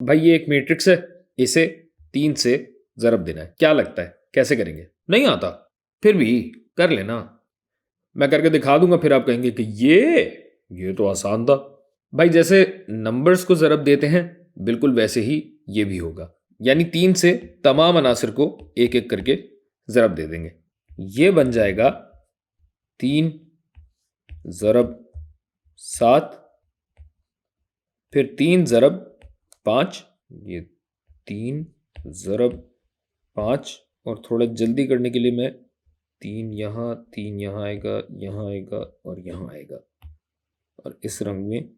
भाई ये एक मैट्रिक्स है, इसे 3 से ज़रब देना है। क्या लगता है कैसे करेंगे? नहीं आता? फिर भी कर लेना, मैं करके दिखा दूंगा, फिर आप कहेंगे कि ये तो आसान था। भाई जैसे नंबर्स को ज़रब देते हैं बिल्कुल वैसे ही ये भी होगा, यानी 3 से तमाम अनासिर को एक एक करके ज़रब दे देंगे। ये बन जाएगा 3 ज़रब 7, फिर 3 ज़रब 5, ये 3 ज़रब 5, और थोड़ा जल्दी करने के लिए मैं 3 यहाँ आएगा, यहाँ आएगा और यहाँ आएगा, और इस रंग में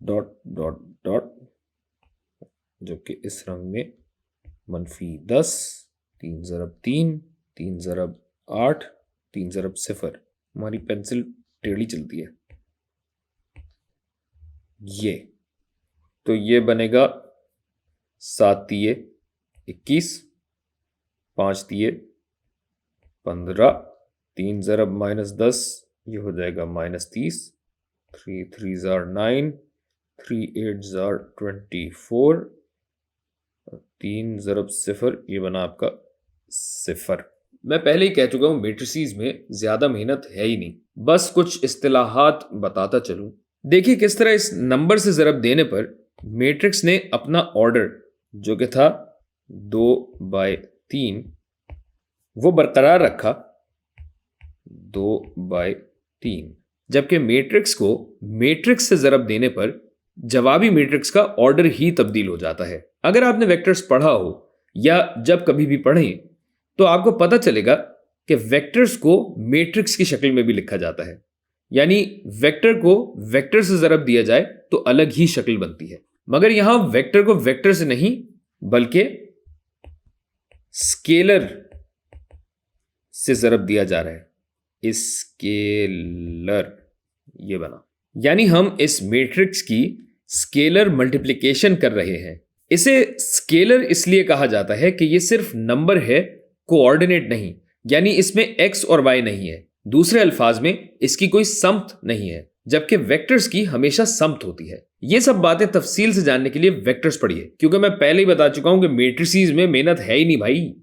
डॉट डॉट डॉट, जो कि इस रंग में -10, 3 ज़रब 3, 3 ज़रब 8, 3 ज़रब 0। हमारी पेंसिल टेढ़ी चलती है। ये बनेगा 7 तिये 21, 5 तिये 15, 3 ज़रब -10, ये हो जाएगा -30, 3 3s are 9, 3 8s are 24, 3 ज़रब 0, ये बना आपका 0। मैं पहले ही कह चुका हूं मैट्रिसेस में ज्यादा मेहनत है ही नहीं, बस कुछ इस्तिलाहात बताता चलूं। देखिए किस तरह इस नंबर से ज़रब देने पर मैट्रिक्स ने अपना ऑर्डर जो कि था 2/3 वो बरकरार रखा, 2/3, जबकि मैट्रिक्स को मैट्रिक्स से ज़रब देने पर जवाबी मैट्रिक्स का ऑर्डर ही तब्दील हो जाता है। अगर आपने वेक्टर्स पढ़ा हो या जब कभी भी पढ़ें तो आपको पता चलेगा कि वेक्टर्स को मैट्रिक्स की शक्ल में भी लिखा जाता है, यानी वेक्टर को वेक्टर से ज़रब दिया जाए तो अलग ही शक्ल बनती है। मगर यहां वेक्टर को वेक्टर से नहीं बल्कि स्केलर से ज़रब दिया जा रहा है, स्केलर, ये बना, यानी हम इस मैट्रिक्स की स्केलर मल्टीप्लिकेशन कर रहे हैं। इसे स्केलर इसलिए कहा जाता है कि ये सिर्फ नंबर है, कोऑर्डिनेट नहीं, यानी इसमें x और y नहीं है। दूसरे अल्फाज में इसकी कोई समत नहीं है, जबकि वेक्टर्स की हमेशा समत होती है। ये सब बातें तफसील से जानने के लिए वेक्टर्स पढ़िए, क्योंकि मैं पहले ही बता चुका हूं कि मैट्रिसेस में मेहनत है ही नहीं भाई।